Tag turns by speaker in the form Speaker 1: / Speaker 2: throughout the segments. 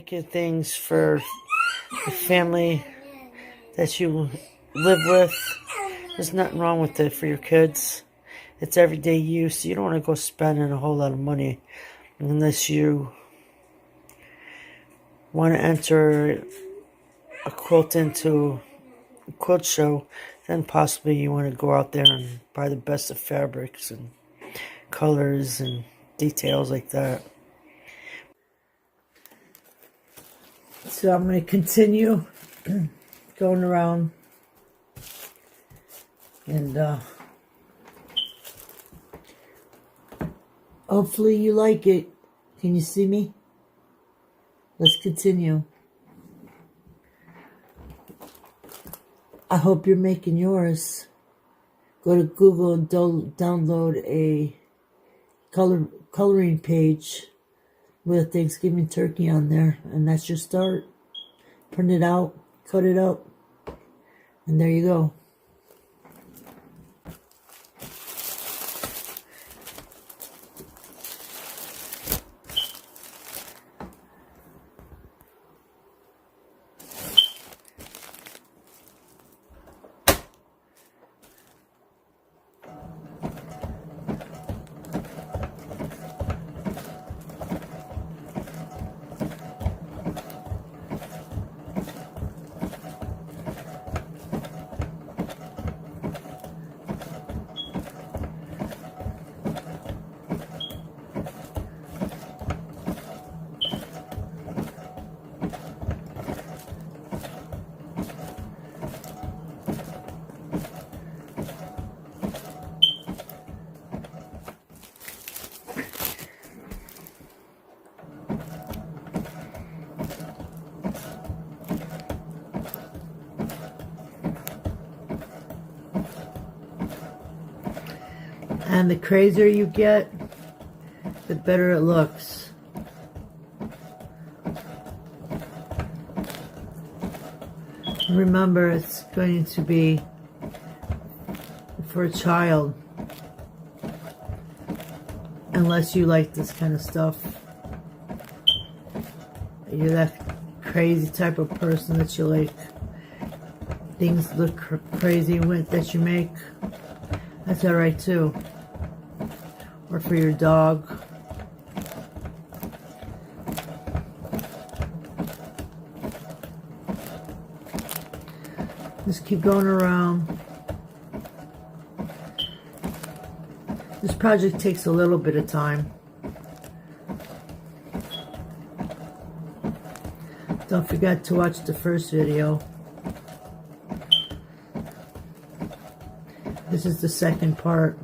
Speaker 1: making things for the family that you live with. There's nothing wrong with it for your kids. It's everyday use. You don't want to go spending a whole lot of money unless you want to enter a quilt into a quilt show. Then possibly you want to go out there and buy the best of fabrics and colors and details like that. So I'm going to continue going around and hopefully you like it. Can you see me? Let's continue. I hope you're making yours. Go to Google and download a coloring page with a Thanksgiving turkey on there, and that's your start. Print it out, cut it up, and there you go. And the crazier you get, the better it looks. Remember, it's going to be for a child. Unless you like this kind of stuff. You're that crazy type of person that you like things look crazy with that you make. That's alright too. Or for your dog. Just keep going around. This project takes a little bit of time. Don't forget to watch the first video. This is the second part.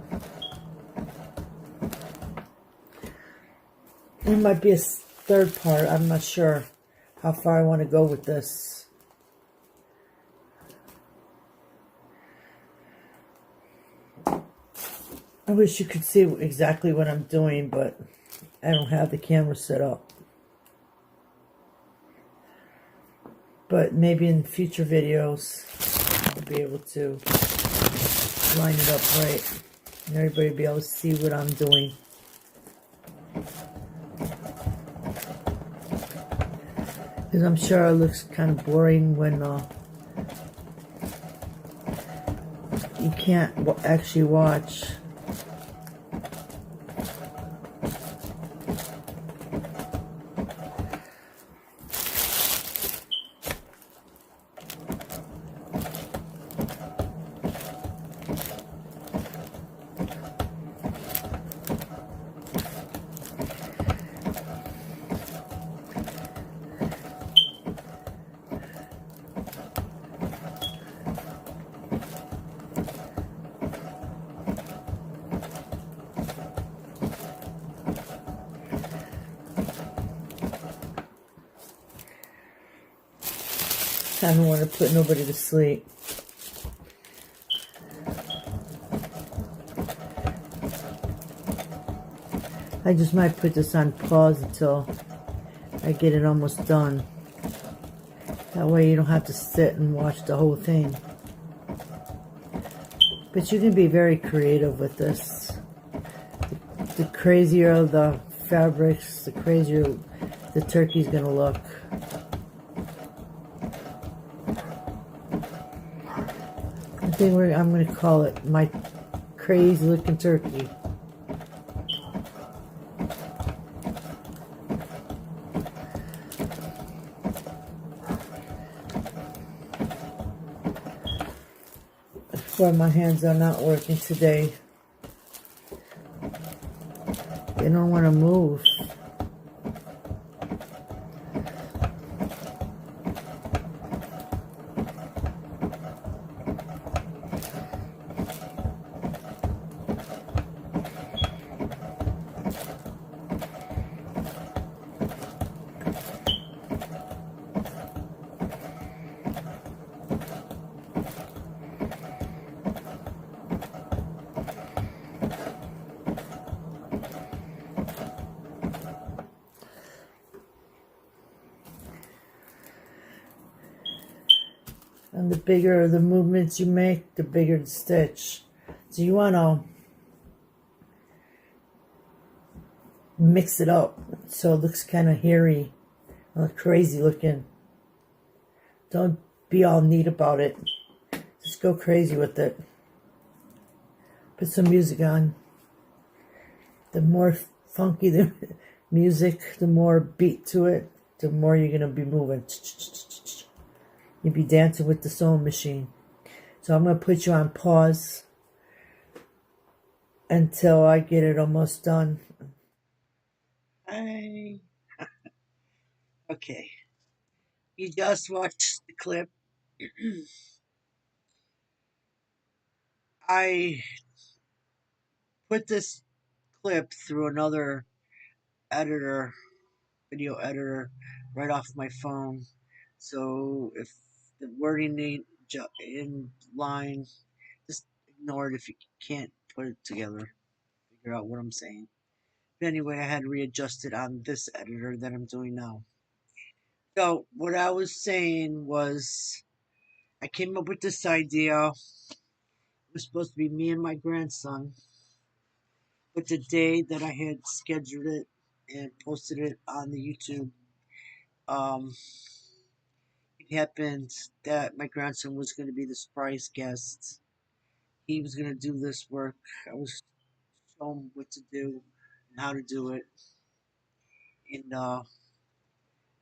Speaker 1: There might be a third part. I'm not sure how far I want to go with this. I wish you could see exactly what I'm doing, but I don't have the camera set up. But maybe in future videos, I'll be able to line it up right. And everybody will be able to see what I'm doing. Because I'm sure it looks kind of boring when you can't actually watch. I don't want to put nobody to sleep. I just might put this on pause until I get it almost done. That way you don't have to sit and watch the whole thing. But you can be very creative with this. The crazier the fabrics, the crazier the turkey's gonna look. I think I'm gonna call it my crazy looking turkey. Why my hands are not working today. They don't want to move. And the bigger the movements you make, the bigger the stitch. So you want to mix it up so it looks kind of hairy, crazy looking. Don't be all neat about it. Just go crazy with it. Put some music on. The more funky the music, the more beat to it, the more you're going to be moving. You'll be dancing with the sewing machine. So I'm going to put you on pause until I get it almost done. Hi. Okay. You just watched the clip. I put this clip through another editor, video editor, right off my phone. So if the wording ain't in line, just ignore it if you can't put it together. Figure out what I'm saying. But anyway, I had to readjust it on this editor that I'm doing now. So what I was saying was I came up with this idea. It was supposed to be me and my grandson. But the day that I had scheduled it and posted it on the YouTube, um, it happened that my grandson was going to be the surprise guest. He was going to do this work. I was showing him what to do and how to do it. And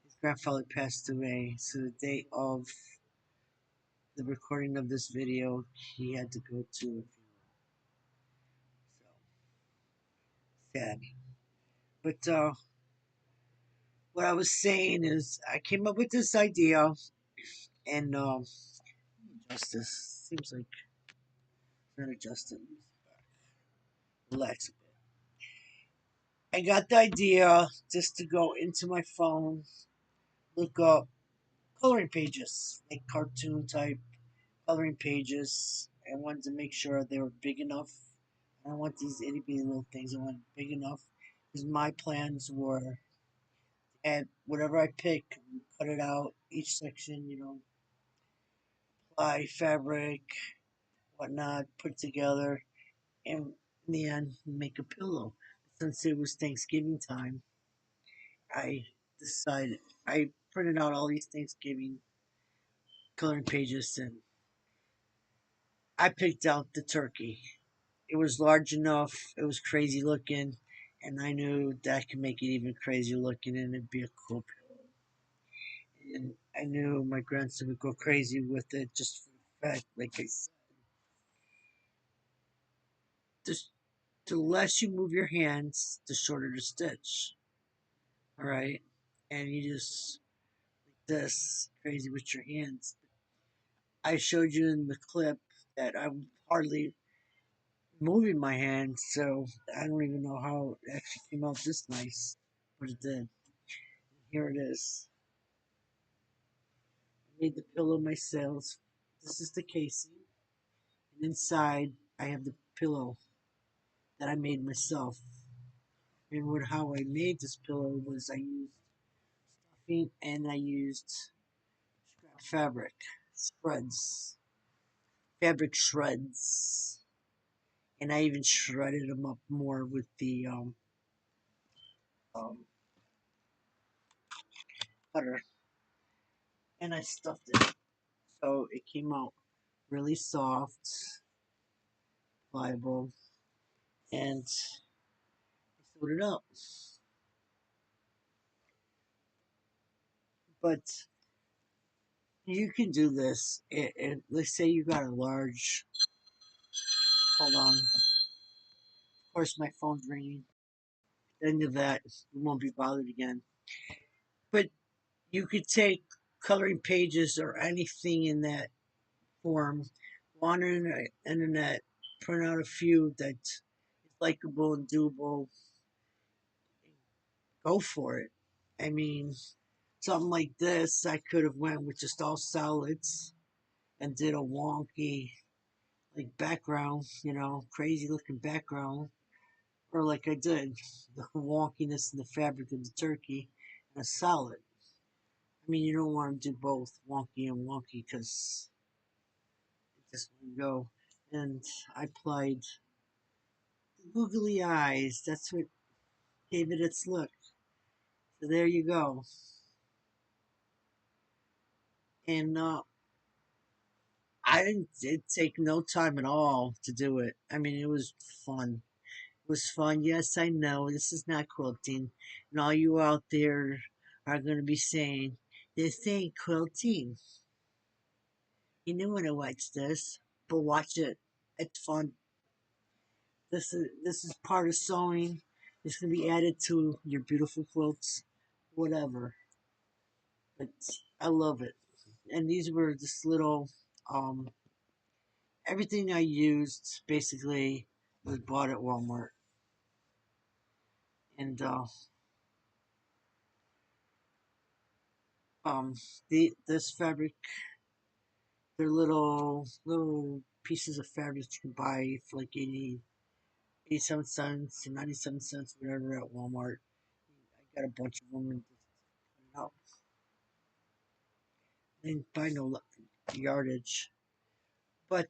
Speaker 1: his grandfather passed away. So the day of the recording of this video, he had to go to a funeral. So sad. But what I was saying is, I came up with this idea, and justice seems like it's not adjusted. Relax a bit. I got the idea just to go into my phone, look up coloring pages, like cartoon type coloring pages. I wanted to make sure they were big enough. I don't want these itty bitty little things. I want big enough because my plans were, and whatever I pick, cut it out each section. Apply fabric, whatnot, put it together, and in the end, make a pillow. Since it was Thanksgiving time, I decided I printed out all these Thanksgiving coloring pages and I picked out the turkey. It was large enough, it was crazy looking, and I knew that I could make it even crazier looking and it'd be a cool pillow. And I knew my grandson would go crazy with it just for the fact, like I said, just the less you move your hands, the shorter the stitch. Alright? And you just like this crazy with your hands. I showed you in the clip that I'm hardly moving my hand, so I don't even know how it actually came out this nice, but it did. Here it is. I made the pillow myself. This is the casing, and inside I have the pillow that I made myself. And how I made this pillow was I used stuffing and I used scrap fabric shreds, fabric shreds, and I even shredded them up more with the butter, and I stuffed it. So it came out really soft, pliable, and I sewed it up. But you can do this. Let's say you got a large. Hold on. Of course, my phone's ringing. At the end of that, you won't be bothered again. But you could take coloring pages or anything in that form, go on the internet, print out a few that is likable and doable, go for it. I mean, something like this, I could have went with just all solids and did a wonky like background, crazy looking background, or like I did the wonkiness in the fabric of the turkey and a solid. I mean, you don't want to do both wonky and wonky because it just wouldn't go. And I applied googly eyes. That's what gave it its look. So there you go. And I didn't. It take no time at all to do it. I mean, it was fun. It was fun. Yes, I know this is not quilting, and all you out there are going to be saying this ain't quilting. You know when I watch this, but watch it. It's fun. This is part of sewing. It's going to be added to your beautiful quilts, whatever. But I love it. And these were just little um everything I used basically was bought at Walmart. And um this fabric, they're little pieces of fabric you can buy for like 87 cents or 97 cents, whatever, at Walmart. I got a bunch of them and just put it out. Didn't buy no yardage. But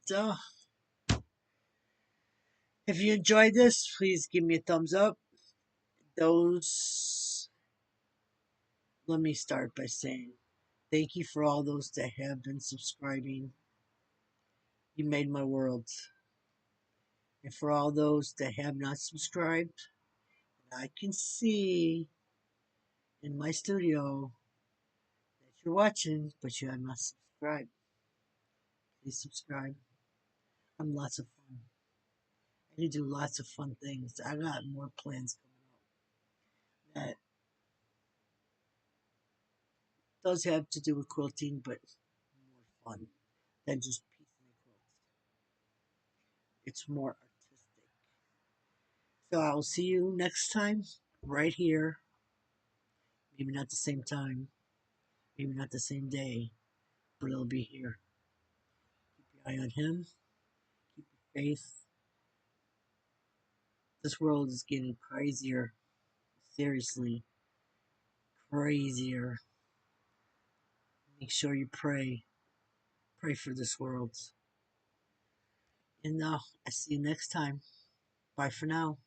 Speaker 1: if you enjoyed this, please give me a thumbs up. Those Let me start by saying thank you for all those that have been subscribing. You made my world. And for all those that have not subscribed, I can see in my studio that you're watching, but you have not subscribed. Please subscribe. I'm lots of fun. I can do lots of fun things. I got more plans coming up that does have to do with quilting, but more fun than just piecing quilts. It's more artistic. So I'll see you next time, right here. Maybe not the same time, maybe not the same day, but it'll be here. Keep your eye on him. Keep your faith. This world is getting crazier. Seriously, crazier. Make sure you pray. Pray for this world. And I see you next time. Bye for now.